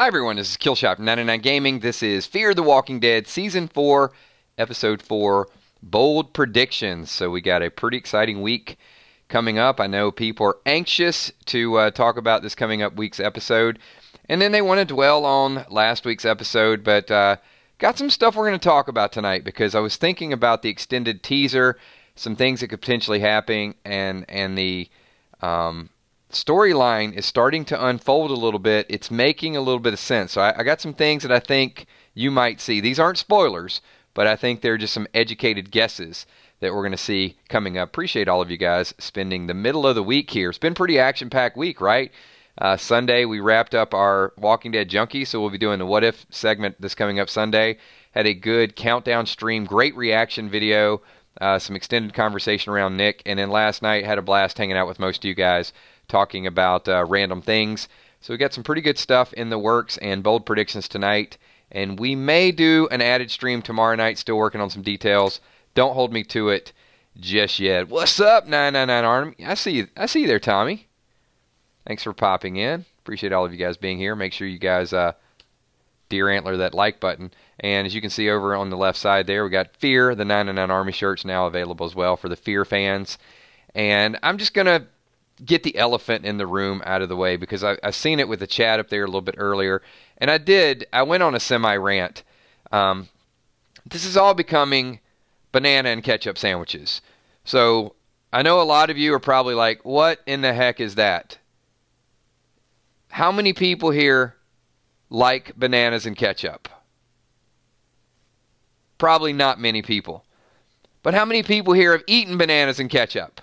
Hi everyone, this is Killshot from 99 Gaming. This is Fear the Walking Dead Season 4, Episode 4, Bold Predictions. So we got a pretty exciting week coming up. I know people are anxious to talk about this coming up week's episode. And then they want to dwell on last week's episode, but got some stuff we're going to talk about tonight because I was thinking about the extended teaser, some things that could potentially happen, and the storyline is starting to unfold a little bit. It's making a little bit of sense. So I got some things that I think you might see. These aren't spoilers, but I think they're just some educated guesses that we're going to see coming up. Appreciate all of you guys spending the middle of the week here. It's been a pretty action-packed week, right? Sunday, we wrapped up our Walking Dead Junkie, so we'll be doing the What If segment this coming up Sunday. Had a good countdown stream, great reaction video, some extended conversation around Nick, and then last night had a blast hanging out with most of you guys, talking about random things. So we got some pretty good stuff in the works and bold predictions tonight. And we may do an added stream tomorrow night. Still working on some details. Don't hold me to it just yet. What's up, 999 Army? I see you there, Tommy. Thanks for popping in. Appreciate all of you guys being here. Make sure you guys deer antler that like button. And as you can see over on the left side there, we got Fear, the 999 Army shirts now available as well for the Fear fans. And I'm just going to get the elephant in the room out of the way because I've seen it with the chat up there a little bit earlier. And I went on a semi-rant. This is all becoming banana and ketchup sandwiches. So I know a lot of you are probably like, what in the heck is that? How many people here like bananas and ketchup? Probably not many people. But how many people here have eaten bananas and ketchup?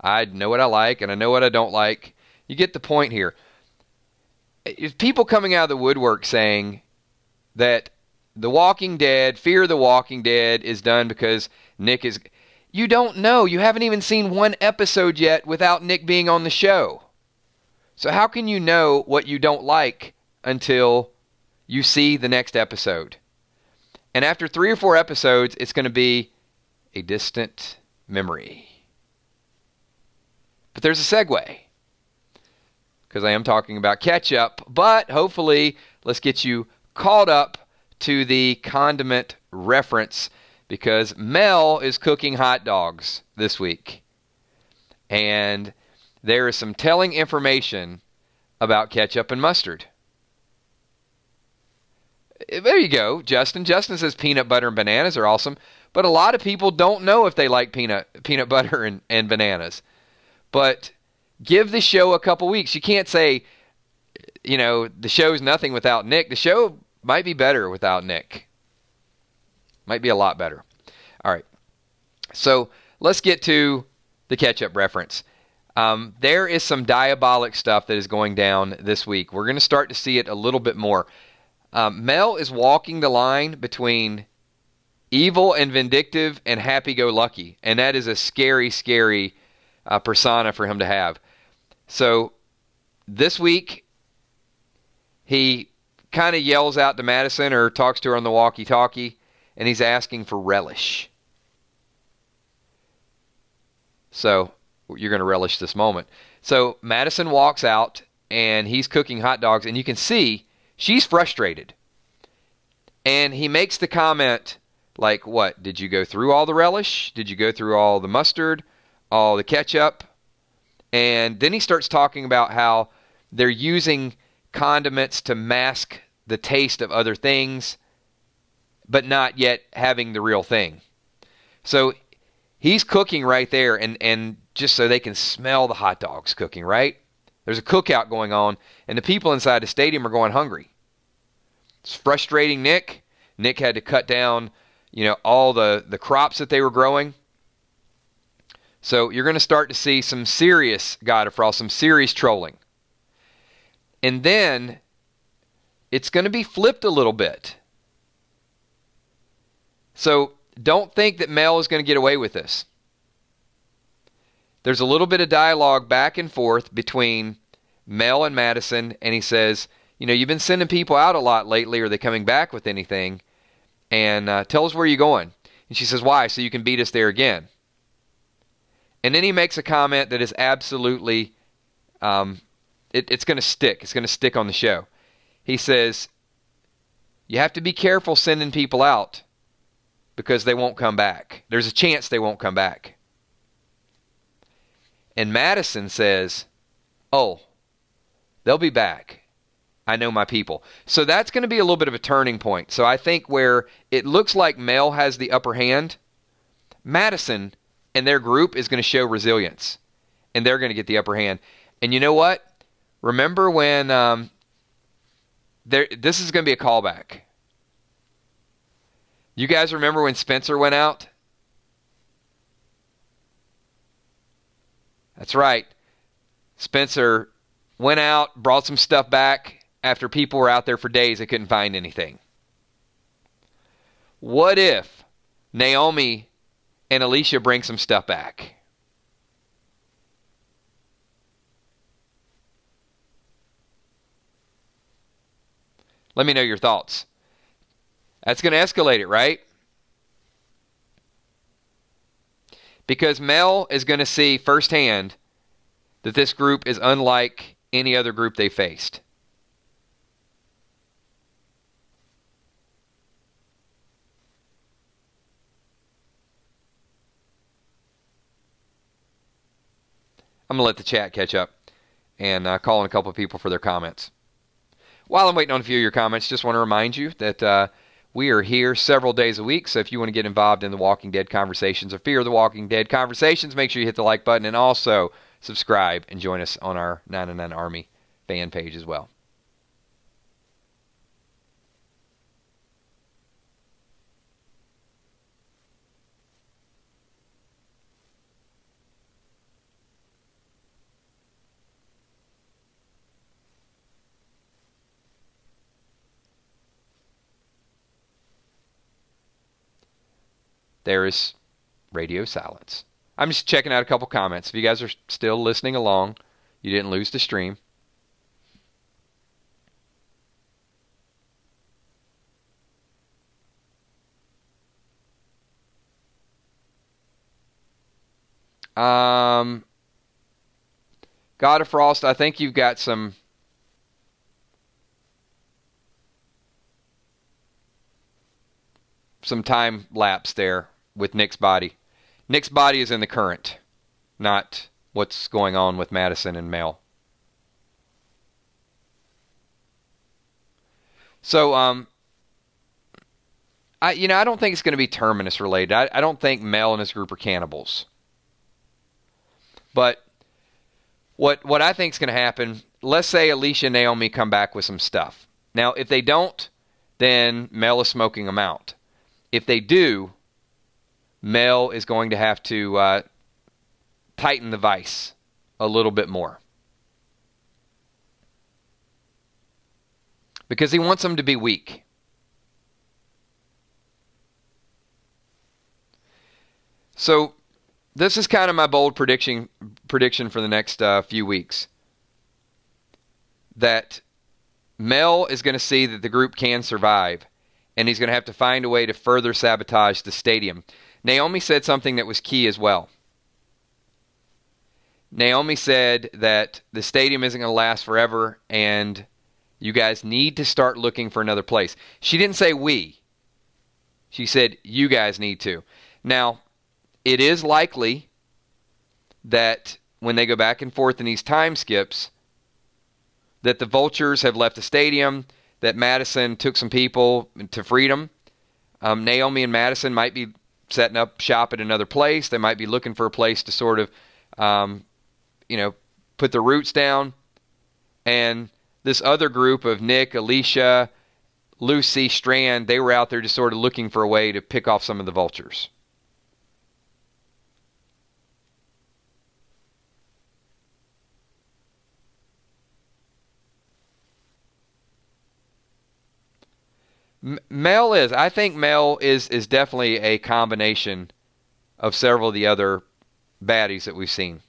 I know what I like, and I know what I don't like. You get the point here. If people coming out of the woodwork saying that The Walking Dead, Fear the Walking Dead, is done because Nick is... You don't know. You haven't even seen one episode yet without Nick being on the show. So how can you know what you don't like until you see the next episode? And after 3 or 4 episodes, it's going to be a distant memory. But there's a segue, because I am talking about ketchup, but hopefully let's get you caught up to the condiment reference, because Mel is cooking hot dogs this week. And there is some telling information about ketchup and mustard. There you go, Justin. Justin says peanut butter and bananas are awesome, but a lot of people don't know if they like peanut butter and bananas. But give the show a couple weeks. You can't say, the show's nothing without Nick. The show might be better without Nick. Might be a lot better. All right. So let's get to the ketchup reference. There is some diabolic stuff that is going down this week. We're going to start to see it a little bit more. Mel is walking the line between evil and vindictive and happy-go-lucky. And that is a scary, scary persona for him to have. So this week, he kind of yells out to Madison or talks to her on the walkie-talkie, and he's asking for relish. So you're going to relish this moment. So Madison walks out, and he's cooking hot dogs, and you can see she's frustrated. And he makes the comment like, what, did you go through all the relish? Did you go through all the mustard? All the ketchup? And then he starts talking about how they're using condiments to mask the taste of other things, but not yet having the real thing. So he's cooking right there, and just so they can smell the hot dogs cooking, right? There's a cookout going on, and the people inside the stadium are going hungry. It's frustrating Nick. Nick had to cut down, all the crops that they were growing. So you're going to start to see some serious God of Frost, some serious trolling. And then it's going to be flipped a little bit. So don't think that Mel is going to get away with this. There's a little bit of dialogue back and forth between Mel and Madison, and he says, you've been sending people out a lot lately. Are they coming back with anything? And tell us where you're going. And she says, why? So you can beat us there again. And then he makes a comment that is absolutely, it's going to stick. It's going to stick on the show. he says, you have to be careful sending people out because they won't come back. There's a chance they won't come back. And Madison says, oh, they'll be back. I know my people. So that's going to be a little bit of a turning point. So I think where it looks like Mel has the upper hand, Madison and their group is going to show resilience. And they're going to get the upper hand. And you know what? Remember when this is going to be a callback. You guys remember when Spencer went out? That's right. Spencer went out, brought some stuff back after people were out there for days. They couldn't find anything. What if Naomi and Alicia bring some stuff back? Let me know your thoughts. That's going to escalate it, right? Because Mel is going to see firsthand that this group is unlike any other group they faced. I'm going to let the chat catch up and call in a couple of people for their comments. While I'm waiting on a few of your comments, just want to remind you that we are here several days a week. So if you want to get involved in the Walking Dead conversations or Fear the Walking Dead conversations, make sure you hit the like button and also subscribe and join us on our 909 Army fan page as well. There is radio silence. I'm just checking out a couple comments. If you guys are still listening along, you didn't lose the stream. God of Frost, I think you've got some time lapse there with Nick's body. Nick's body is in the current, not what's going on with Madison and Mel. So, I don't think it's going to be Terminus related. I don't think Mel and his group are cannibals. But what I think is going to happen, let's say Alicia and Naomi come back with some stuff. Now, if they don't, then Mel is smoking them out. If they do, Mel is going to have to tighten the vice a little bit more. Because he wants them to be weak. So, this is kind of my bold prediction for the next few weeks. That Mel is going to see that the group can survive. And he's going to have to find a way to further sabotage the stadium. Naomi said something that was key as well. Naomi said that the stadium isn't going to last forever and you guys need to start looking for another place. She didn't say we. She said you guys need to. Now, it is likely that when they go back and forth in these time skips, that the vultures have left the stadium, that Madison took some people to freedom. Naomi and Madison might be setting up shop at another place. They might be looking for a place to sort of, put their roots down. And this other group of Nick, Alicia, Lucy, Strand, they were out there just sort of looking for a way to pick off some of the vultures. I think Mel is definitely a combination of several of the other baddies that we've seen.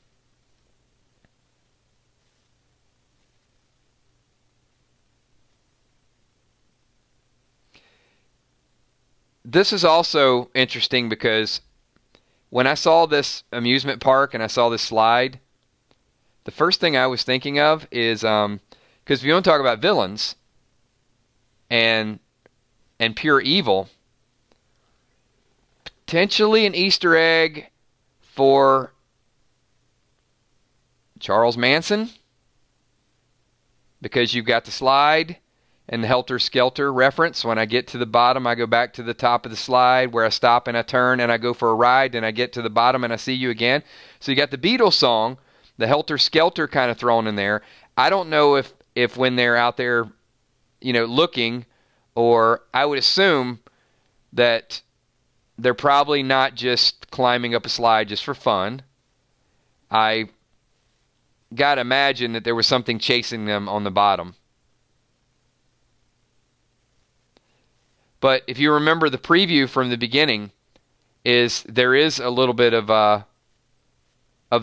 This is also interesting because when I saw this amusement park and I saw this slide, the first thing I was thinking of is, because if you want to talk about villains, and pure evil. Potentially an Easter egg for Charles Manson, because you've got the slide and the helter-skelter reference. When I get to the bottom, I go back to the top of the slide where I stop and I turn and I go for a ride, and I get to the bottom and I see you again. So you got the Beatles song, the helter-skelter kind of thrown in there. I don't know if when they're out there, looking, or I would assume that they're probably not just climbing up a slide just for fun. I got to imagine that there was something chasing them on the bottom. But if you remember, the preview from the beginning there is a little bit of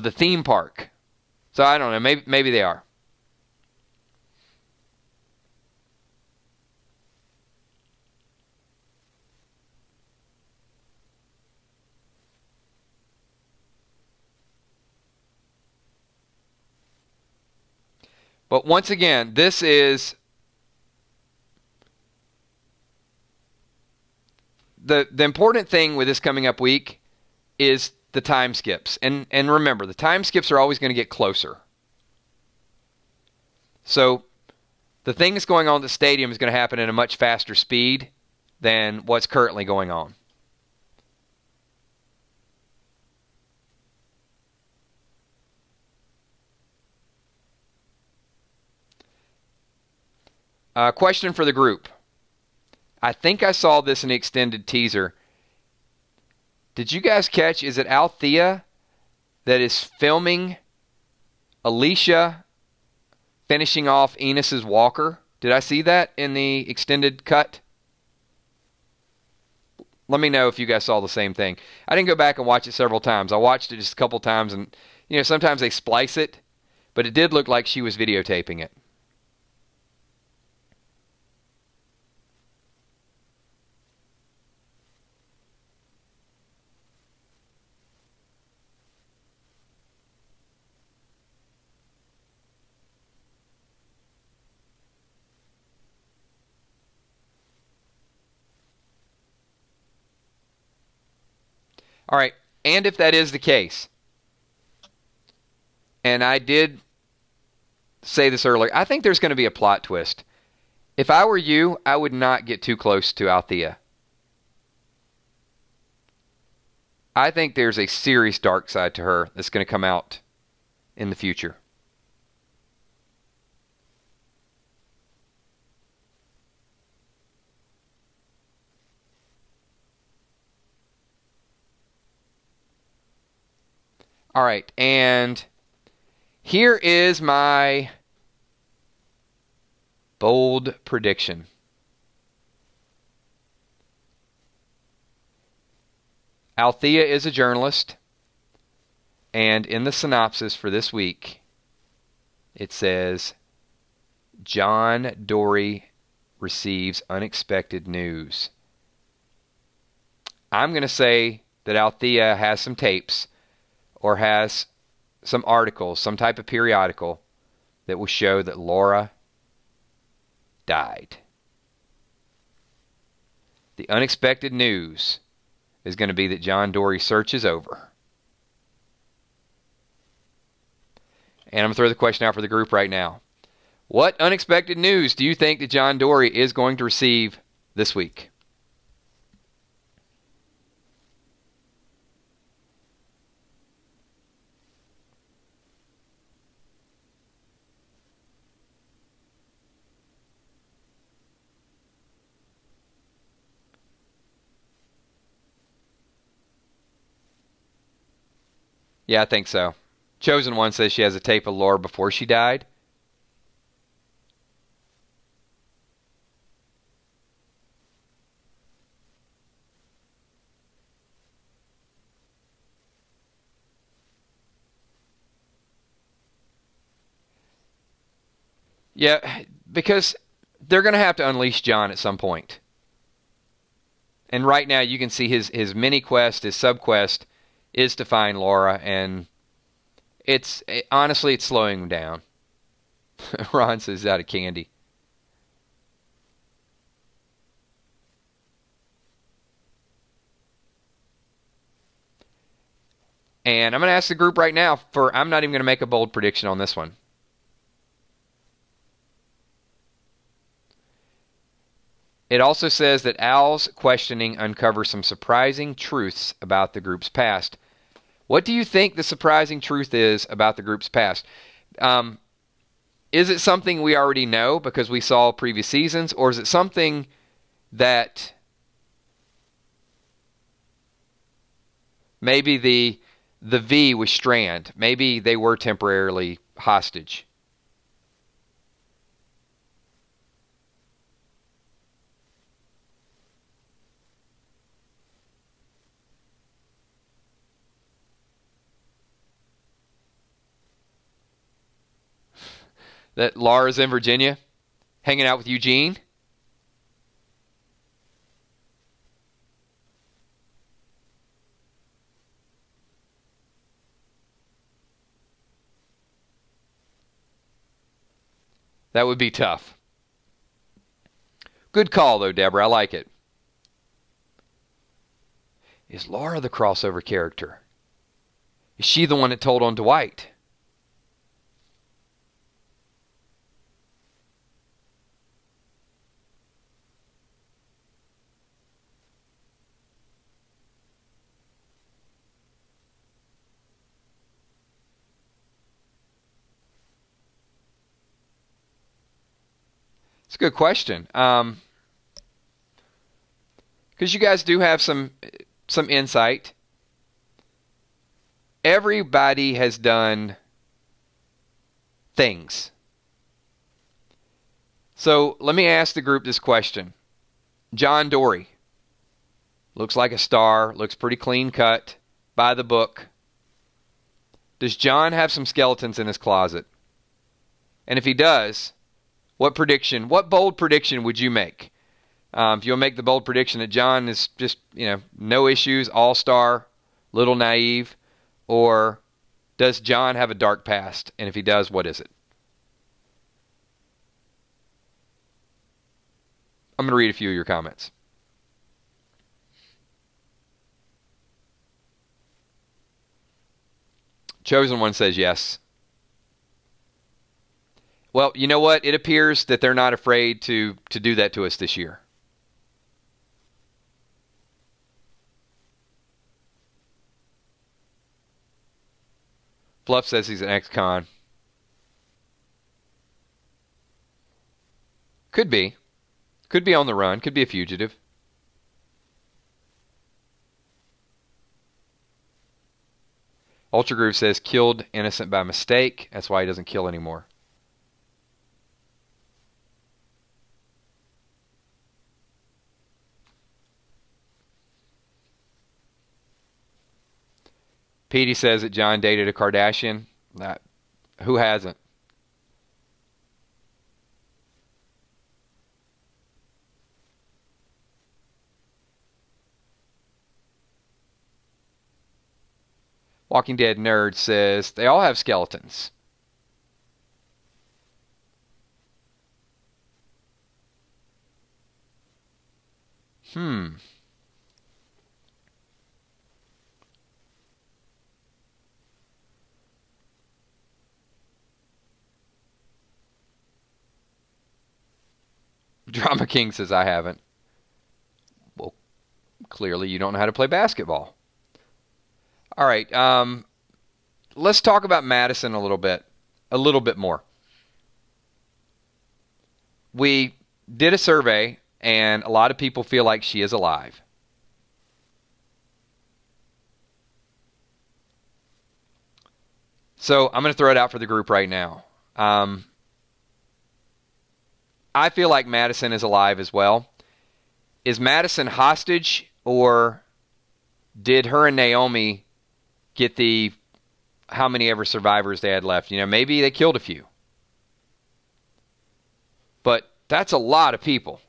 the theme park. So I don't know, maybe they are. But once again, this is the important thing with this coming up week is the time skips. And remember, the time skips are always going to get closer. So the thing that's going on at the stadium is going to happen at a much faster speed than what's currently going on. Question for the group. I think I saw this in the extended teaser. Did you guys catch, is it Althea that is filming Alicia finishing off Enos's walker? Did I see that in the extended cut? Let me know if you guys saw the same thing. I didn't go back and watch it several times. I watched it just a couple times, and sometimes they splice it, but it did look like she was videotaping it. All right, and if that is the case, and I did say this earlier, I think there's going to be a plot twist. If I were you, I would not get too close to Althea. I think there's a serious dark side to her that's going to come out in the future. All right, and here is my bold prediction. Althea is a journalist, and in the synopsis for this week, it says, John Dorie receives unexpected news. I'm going to say that Althea has some tapes or has some articles, some type of periodical that will show that Laura died. The unexpected news is going to be that John Dorie's search is over. And I'm going to throw the question out for the group right now. What unexpected news do you think that John Dorie is going to receive this week? Yeah, I think so. Chosen One says she has a tape of Laura before she died. Yeah, because they're going to have to unleash John at some point. And right now you can see his mini quest, his sub quest, is to find Laura, and honestly, it's slowing him down. Ron says out of candy. And I'm going to ask the group right now I'm not even going to make a bold prediction on this one. It also says that Al's questioning uncovers some surprising truths about the group's past. What do you think the surprising truth is about the group's past? Is it something we already know because we saw previous seasons, or is it something that maybe the V was Strand? Maybe they were temporarily hostage. That Laura's in Virginia, hanging out with Eugene? That would be tough. Good call, though, Deborah. I like it. Is Laura the crossover character? Is she the one that told on Dwight? It's a good question. Because you guys do have some insight. Everybody has done things. So let me ask the group this question. John Dorie. Looks like a star. Looks pretty clean cut. By the book. Does John have some skeletons in his closet? And if he does, what bold prediction would you make? If you'll make the bold prediction that John is just, no issues, all-star, little naive, or does John have a dark past? And if he does, what is it? I'm going to read a few of your comments. Chosen One says yes. Well, you know what? It appears that they're not afraid to do that to us this year. Fluff says he's an ex-con. Could be. Could be on the run. Could be a fugitive. Ultra Groove says killed innocent by mistake. That's why he doesn't kill anymore. Petey says that John dated a Kardashian. Who hasn't? Walking Dead Nerd says they all have skeletons. Drama King says I haven't. Well, clearly you don't know how to play basketball. All right, let's talk about Madison a little bit more. We did a survey, and a lot of people feel like she is alive. So I'm going to throw it out for the group right now. I feel like Madison is alive as well. Is Madison hostage, or did her and Naomi get the how many ever survivors they had left? Maybe they killed a few. But that's a lot of people.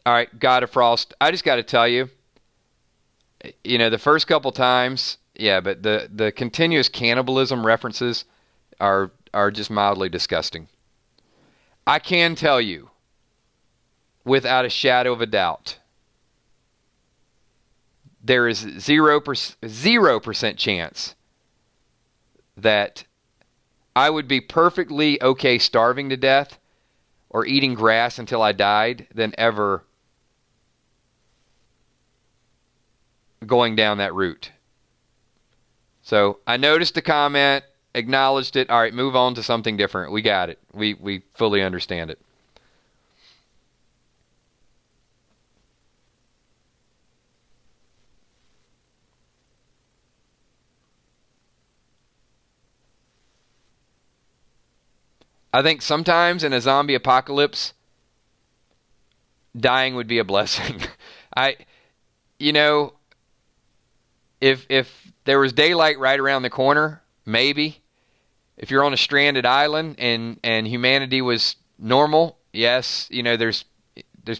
All right, God of Frost. I just got to tell you, the first couple times, yeah, but the continuous cannibalism references are just mildly disgusting. I can tell you, without a shadow of a doubt, there is 0% chance that I would be perfectly okay starving to death or eating grass until I died than ever going down that route. So I noticed the comment, acknowledged it. All right, move on to something different. We got it. We fully understand it. I think sometimes in a zombie apocalypse, dying would be a blessing. I, you know, if there was daylight right around the corner, maybe. If you're on a stranded island and humanity was normal, yes, there's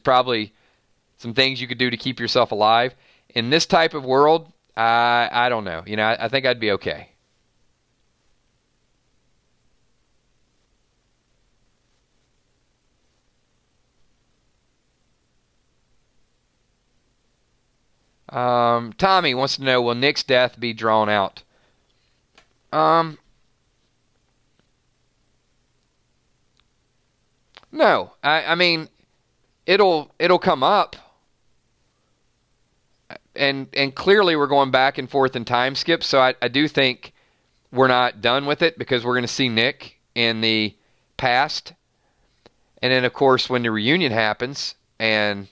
probably some things you could do to keep yourself alive. In this type of world, I don't know. I think I'd be okay. Tommy wants to know, will Nick's death be drawn out? Um, no. I mean, it'll come up, and clearly we're going back and forth in time skips. So I do think we're not done with it because we're going to see Nick in the past, and then of course when the reunion happens and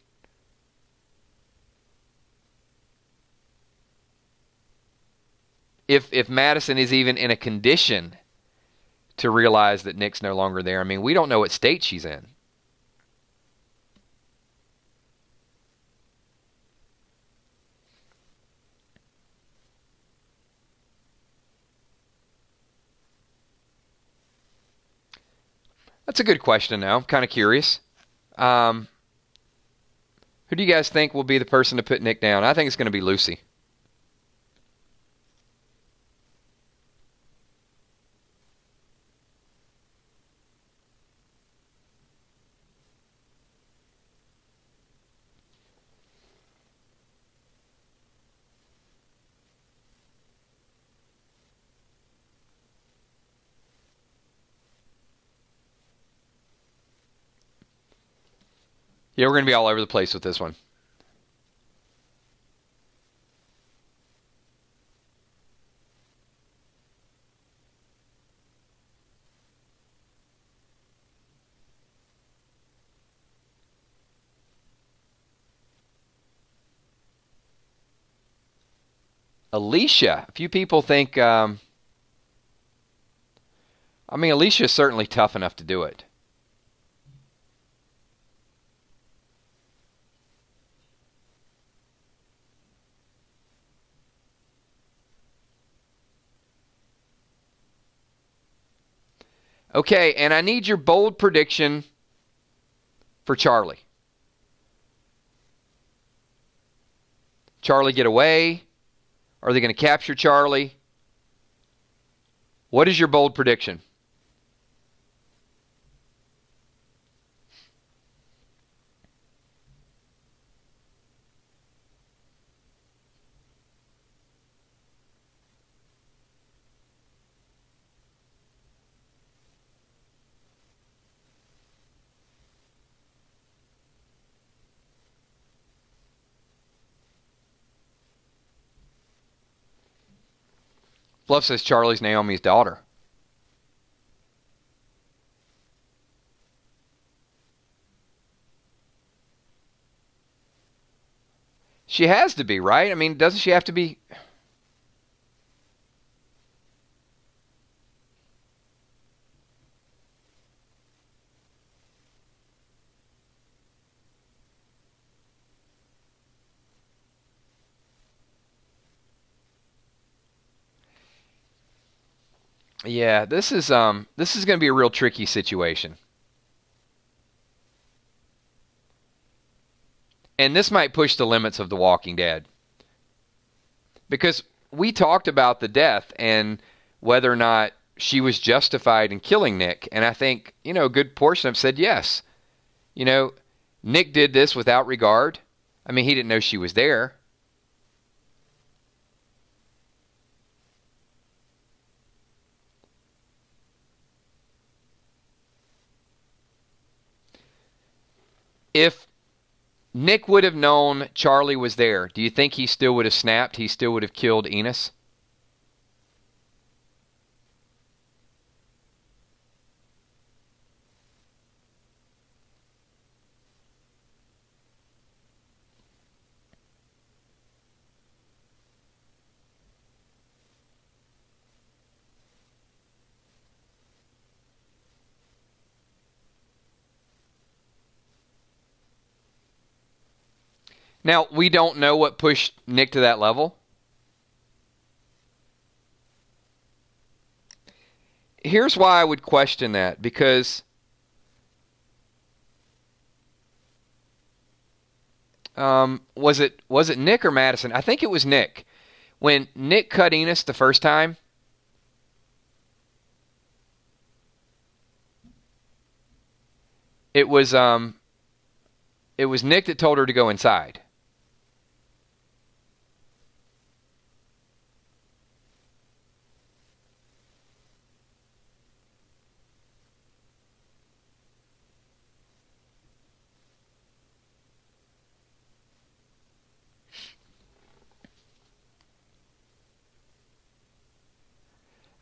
if Madison is even in a condition to realize that Nick's no longer there. I mean, we don't know what state she's in. That's a good question now. I'm kind of curious. Um, who do you guys think will be the person to put Nick down? I think it's going to be Lucy. Yeah, we're going to be all over the place with this one. Alicia. A few people think, I mean, Alicia's certainly tough enough to do it. Okay, and I need your bold prediction for Charlie. Charlie get away? Are they going to capture Charlie? What is your bold prediction? Fluff says Charlie's Naomi's daughter. She has to be, right? I mean, doesn't she have to be? Yeah, this is going to be a real tricky situation. And this might push the limits of The Walking Dead. Because we talked about the death and whether or not she was justified in killing Nick. And I think, a good portion have said yes. Nick did this without regard. I mean, he didn't know she was there. If Nick would have known Charlie was there, do you think he still would have snapped? He still would have killed Enos? Now, we don't know what pushed Nick to that level. Here's why I would question that, because was it Nick or Madison? I think it was Nick. When Nick cut Enos the first time, it was Nick that told her to go inside.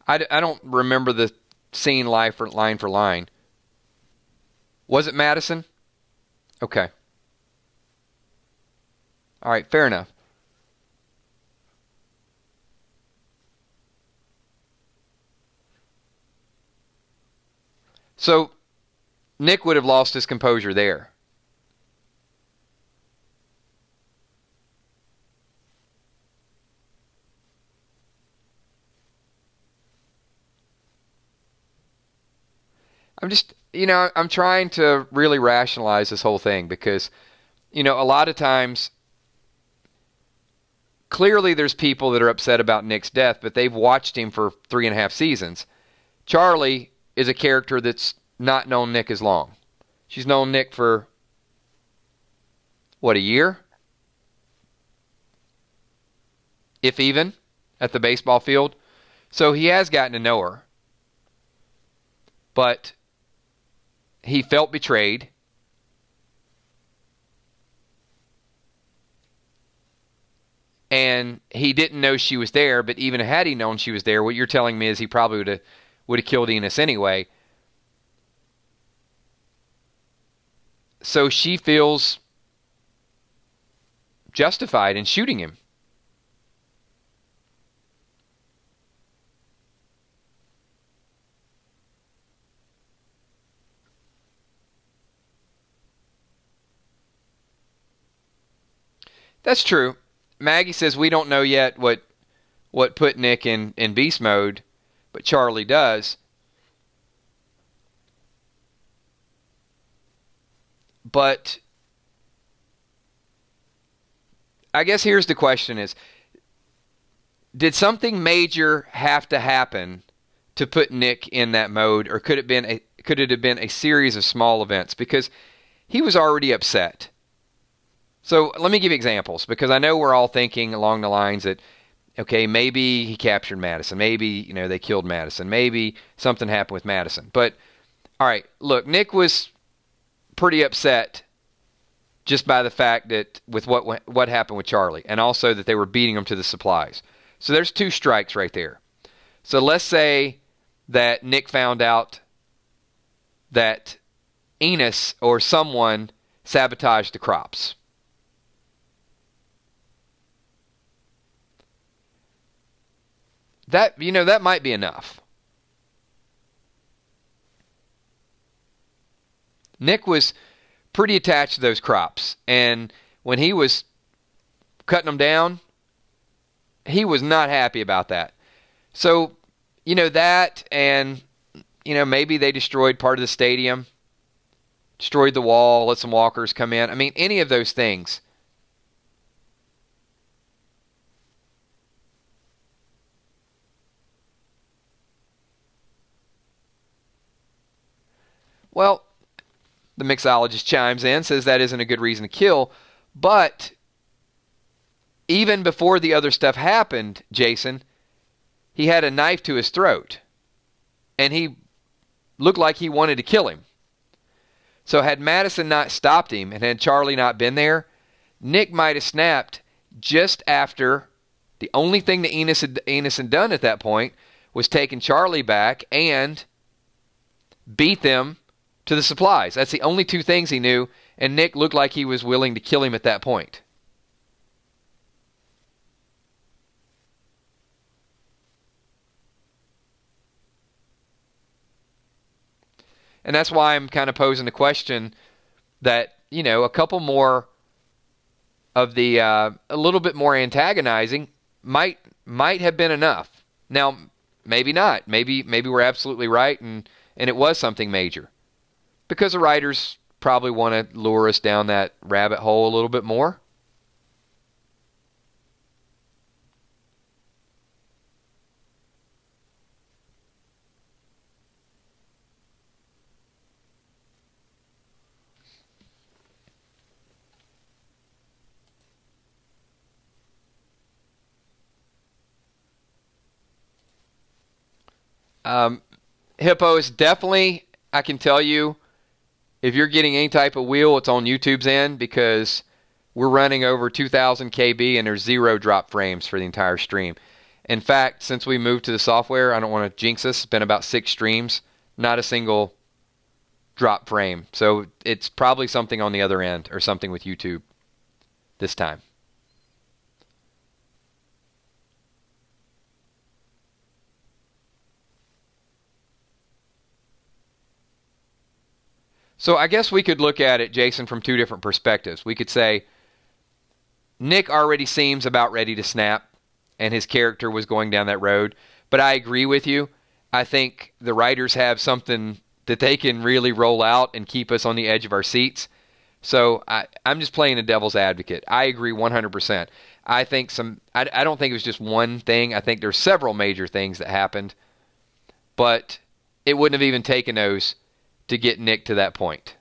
I don't remember the scene line for line. Was it Madison? Okay. All right, fair enough. So Nick would have lost his composure there. I'm trying to really rationalize this whole thing because, a lot of times, clearly there's people that are upset about Nick's death, but they've watched him for 3.5 seasons. Charlie is a character that's not known Nick as long. She's known Nick for, what, a year? If even, at the baseball field. So he has gotten to know her. But he felt betrayed. And he didn't know she was there, but even had he known she was there, what you're telling me is he probably would have killed Enos anyway. So she feels justified in shooting him. That's true. Maggie says we don't know yet what put Nick in beast mode, but Charlie does. But I guess here's the question is, did something major have to happen to put Nick in that mode, or could it have been a series of small events? Because he was already upset. So let me give you examples, because I know we're all thinking along the lines that, okay, maybe he captured Madison. Maybe, they killed Madison. Maybe something happened with Madison. But, all right, look, Nick was pretty upset just by the fact that with what happened with Charlie, and also that they were beating him to the supplies. So there's 2 strikes right there. So let's say that Nick found out that Enos or someone sabotaged the crops. That might be enough. Nick was pretty attached to those crops, and when he was cutting them down, he was not happy about that. So, that, and maybe they destroyed part of the stadium destroyed the wall, let some walkers come in. I mean, any of those things. Well, the mixologist chimes in, says that isn't a good reason to kill, but even before the other stuff happened, Jason, he had a knife to his throat, and he looked like he wanted to kill him. So had Madison not stopped him and had Charlie not been there, Nick might have snapped just after the only thing that Enos had done at that point was taken Charlie back and beat them to the supplies. That's the only two things he knew, and Nick looked like he was willing to kill him at that point. And that's why I'm kind of posing the question that, a couple more of the, a little bit more antagonizing might have been enough. Now, maybe not. Maybe we're absolutely right and it was something major. Because the writers probably want to lure us down that rabbit hole a little bit more. Hippos, definitely, I can tell you, if you're getting any type of wheel, it's on YouTube's end because we're running over 2,000 KB and there's 0 drop frames for the entire stream. In fact, since we moved to the software, I don't want to jinx us, it's been about 6 streams, not a single drop frame. So it's probably something on the other end or something with YouTube this time. So I guess we could look at it, Jason, from 2 different perspectives. We could say Nick already seems about ready to snap, and his character was going down that road. But I agree with you. I think the writers have something that they can really roll out and keep us on the edge of our seats. So I'm just playing the devil's advocate. I agree 100%. I think I don't think it was just one thing. I think there's several major things that happened. But it wouldn't have even taken those to get Nick to that point.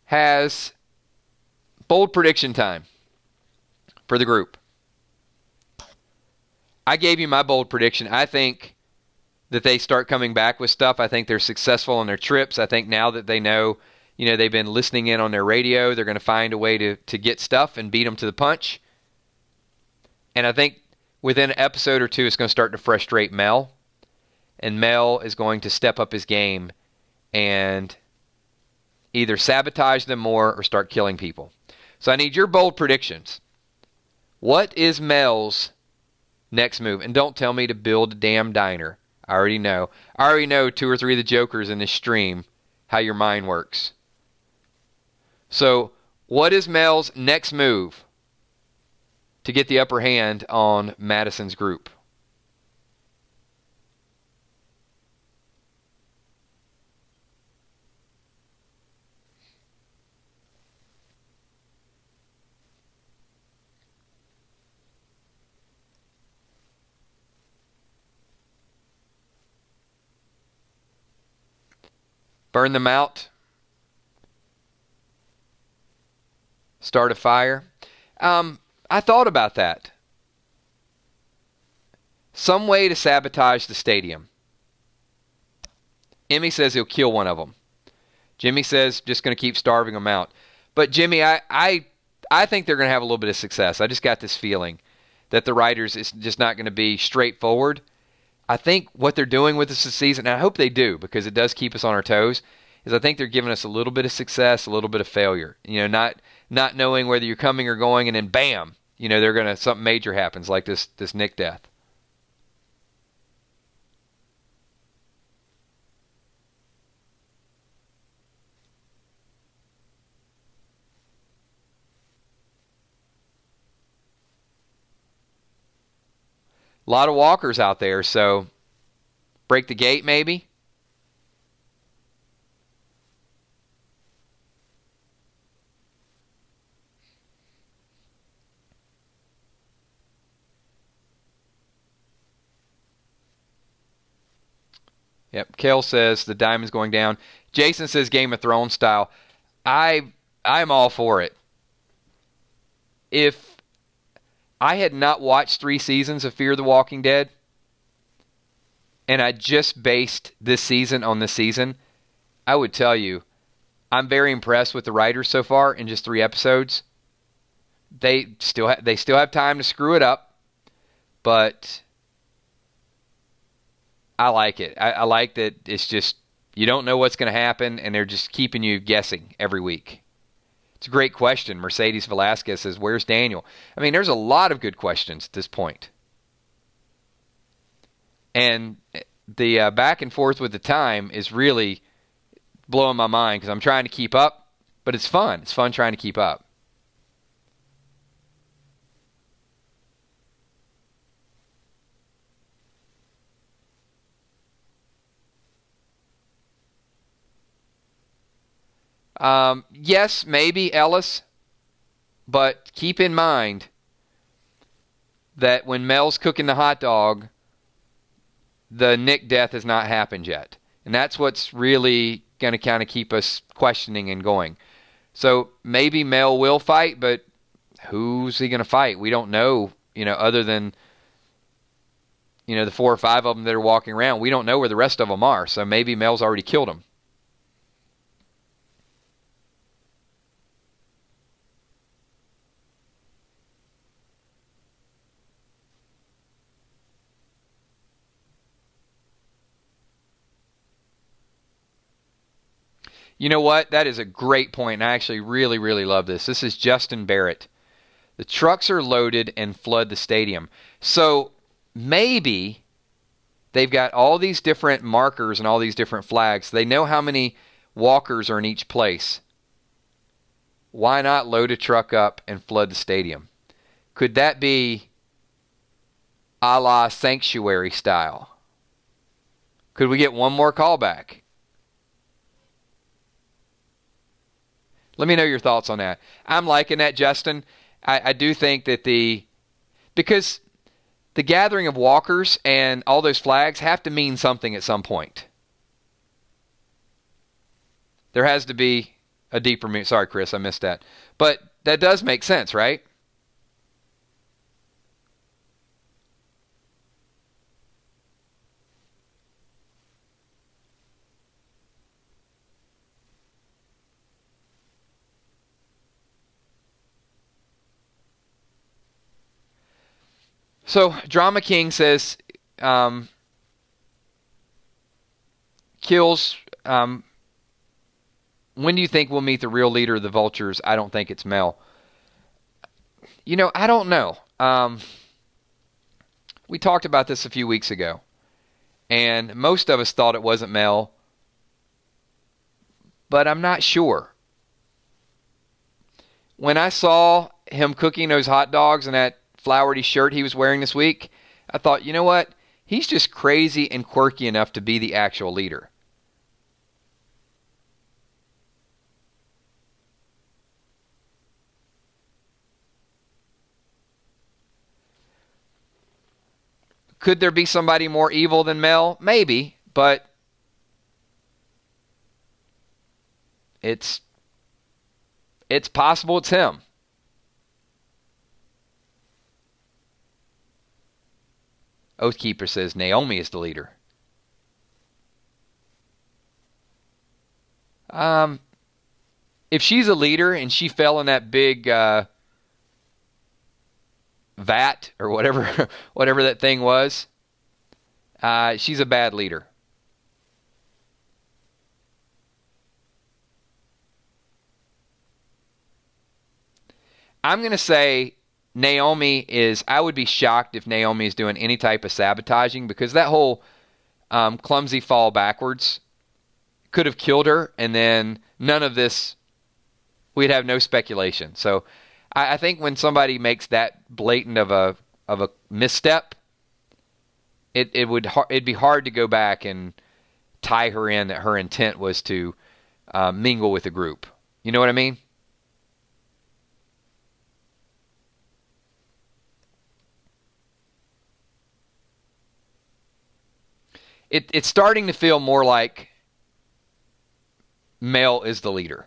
Has bold prediction time for the group. I gave you my bold prediction. I think that they start coming back with stuff. I think they're successful on their trips. I think now that they know, they've been listening in on their radio, they're going to find a way to get stuff and beat them to the punch. And I think within an episode or 2, it's going to start to frustrate Mel. And Mel is going to step up his game and either sabotage them more or start killing people. So I need your bold predictions. What is Mel's next move? And don't tell me to build a damn diner. I already know. I already know 2 or 3 of the jokers in this stream, how your mind works. So, what is Mel's next move to get the upper hand on Madison's group? Burn them out. Start a fire. I thought about that. Some way to sabotage the stadium. Emmy says he'll kill one of them. Jimmy says just going to keep starving them out. But Jimmy, I think they're going to have a little bit of success. I just got this feeling that the writers is just not going to be straightforward. I think what they're doing with this season, and I hope they do because it does keep us on our toes, is I think they're giving us a little bit of success, a little bit of failure. Not knowing whether you're coming or going, and then bam, something major happens like this Nick death. A lot of walkers out there, so break the gate maybe. Yep. Kale says the diamond's going down. Jason says Game of Thrones style. I'm all for it. If I had not watched 3 seasons of Fear the Walking Dead, and I just based this season on this season, I would tell you I'm very impressed with the writers so far in just 3 episodes. They still have time to screw it up, but I like it. I like that it's just you don't know what's going to happen, and they're just keeping you guessing every week. It's a great question. Mercedes Velasquez says, where's Daniel? I mean, there's a lot of good questions at this point. And the back and forth with the time is really blowing my mind because I'm trying to keep up, but it's fun. It's fun trying to keep up. Yes, maybe Ellis, but keep in mind that when Mel's cooking the hot dog, the Nick death has not happened yet. And that's what's really going to kind of keep us questioning and going. So maybe Mel will fight, but who's he going to fight? We don't know, other than, the 4 or 5 of them that are walking around. We don't know where the rest of them are. So maybe Mel's already killed them. You know what? That is a great point, and I actually really, really love this. This is Justin Barrett. The trucks are loaded and flood the stadium. So maybe they've got all these different markers and all these different flags. They know how many walkers are in each place. Why not load a truck up and flood the stadium? Could that be a la Sanctuary style? Could we get one more callback? Let me know your thoughts on that. I'm liking that, Justin. I do think that because the gathering of walkers and all those flags have to mean something at some point. There has to be a deeper meaning. Sorry, Chris, I missed that. But that does make sense, right? So, Drama King says, Kills, when do you think we'll meet the real leader of the Vultures? I don't think it's Mel. I don't know. We talked about this a few weeks ago, and most of us thought it wasn't Mel, but I'm not sure. When I saw him cooking those hot dogs in that flowery shirt he was wearing this week, I thought, you know what? He's just crazy and quirky enough to be the actual leader. Could there be somebody more evil than Mel? Maybe, but it's possible it's him. Oathkeeper says Naomi is the leader. If she's a leader and she fell in that big vat or whatever whatever that thing was, she's a bad leader. I'm going to say Naomi is, I would be shocked if Naomi is doing any type of sabotaging, because that whole clumsy fall backwards could have killed her, and then none of this, we'd have no speculation. So I think when somebody makes that blatant of a misstep, it'd be hard to go back and tie her in that her intent was to mingle with the group. You know what I mean? It's starting to feel more like Mel is the leader.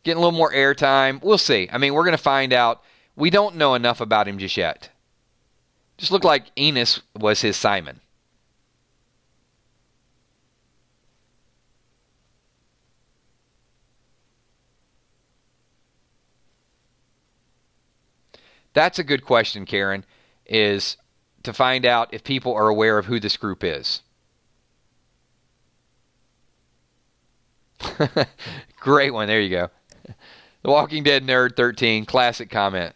Getting a little more airtime. We'll see. I mean, we're going to find out. We don't know enough about him just yet. Just looked like Enos was his Simon. That's a good question, Karen, is to find out if people are aware of who this group is. Great one. There you go. The Walking Dead Nerd 13, classic comment.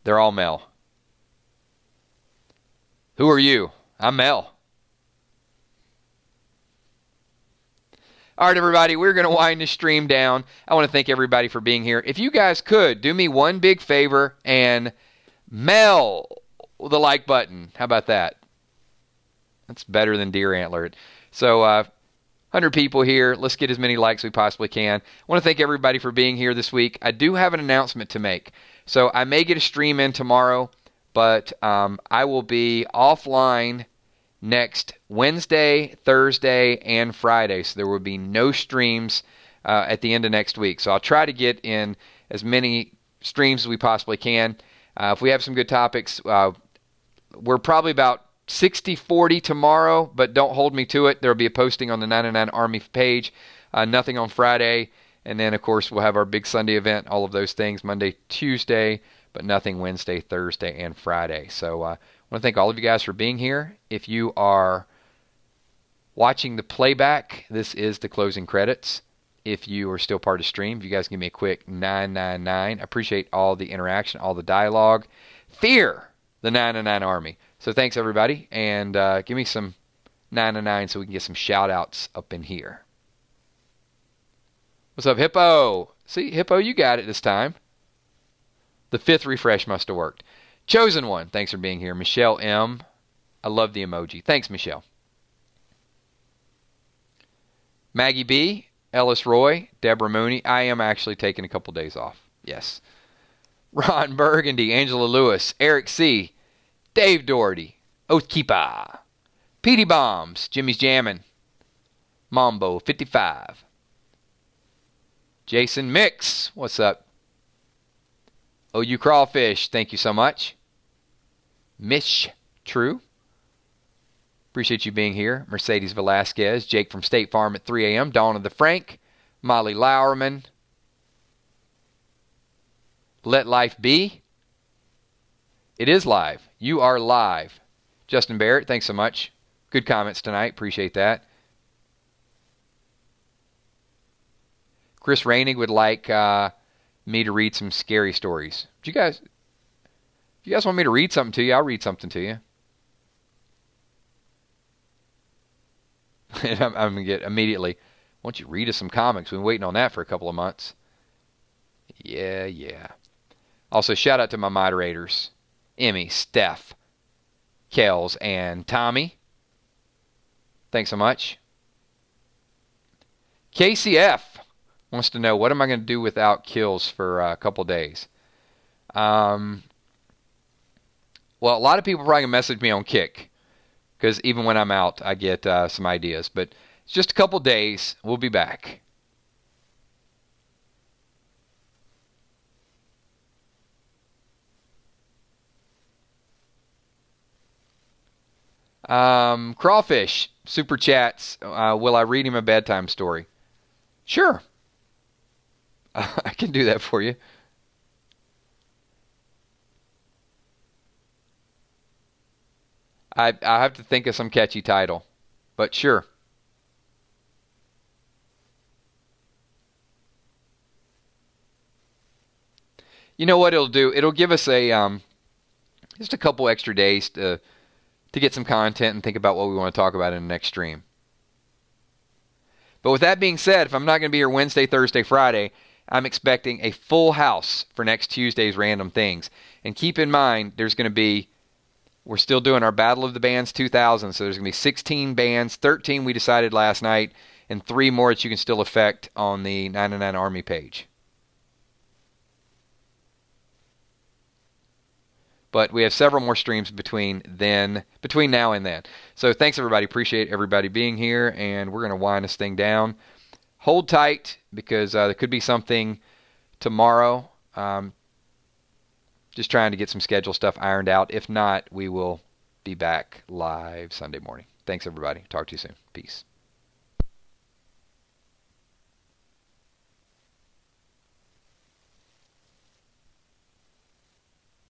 They're all Mel. Who are you? I'm Mel. All right, everybody, we're going to wind this stream down. I want to thank everybody for being here. If you guys could, do me one big favor and Mel the like button. How about that? That's better than deer antler. So, 100 people here. Let's get as many likes as we possibly can. I want to thank everybody for being here this week. I do have an announcement to make. So I may get a stream in tomorrow, but I will be offline next Wednesday, Thursday, and Friday. So there will be no streams at the end of next week. So I'll try to get in as many streams as we possibly can. If we have some good topics, we're probably about 60-40 tomorrow, but don't hold me to it. There will be a posting on the 99 Army page. Nothing on Friday. And then, of course, we'll have our big Sunday event, all of those things, Monday, Tuesday, but nothing Wednesday, Thursday, and Friday. So I want to thank all of you guys for being here. If you are watching the playback, this is the closing credits. If you are still part of the stream, if you guys give me a quick 999. I appreciate all the interaction, all the dialogue. Fear the 99 Army. So thanks, everybody, and give me some 999 so we can get some shout-outs up in here. What's up, Hippo? See, Hippo, you got it this time. The 5th refresh must have worked. Chosen One, thanks for being here. Michelle M. I love the emoji. Thanks, Michelle. Maggie B., Ellis Roy, Deborah Mooney. I am actually taking a couple days off. Yes. Ron Burgundy, Angela Lewis, Eric C., Dave Doherty, Oathkeeper, Petey Bombs, Jimmy's Jammin', Mambo 55, Jason Mix, what's up? OU Crawfish, thank you so much. Mish True, appreciate you being here. Mercedes Velasquez, Jake from State Farm at 3 a.m., Dawn of the Frank, Molly Lowerman, Let Life Be. It is live. You are live. Justin Barrett, thanks so much. Good comments tonight. Appreciate that. Chris Rainig would like me to read some scary stories. If you guys want me to read something to you, I'll read something to you. And I'm going to get immediately, why don't you read us some comics? We've been waiting on that for a couple of months. Yeah. Also, shout out to my moderators. Emmy, Steph, Kels, and Tommy. Thanks so much. KCF wants to know, what am I going to do without kills for a couple days? Well, a lot of people probably going to message me on Kick, because even when I'm out, I get some ideas. But it's just a couple days. We'll be back. Crawfish, super chats. Will I read him a bedtime story? Sure. I can do that for you. I have to think of some catchy title, but sure. You know what it'll do? It'll give us a just a couple extra days to get some content and think about what we want to talk about in the next stream. But with that being said, if I'm not going to be here Wednesday, Thursday, Friday, I'm expecting a full house for next Tuesday's Random Things. And keep in mind, we're still doing our Battle of the Bands 2000, so there's going to be 16 bands, 13 we decided last night, and 3 more that you can still affect on the 99 Army page. But we have several more streams between now and then. So thanks, everybody. Appreciate everybody being here, and we're going to wind this thing down. Hold tight, because there could be something tomorrow. Just trying to get some schedule stuff ironed out. If not, we will be back live Sunday morning. Thanks, everybody. Talk to you soon. Peace.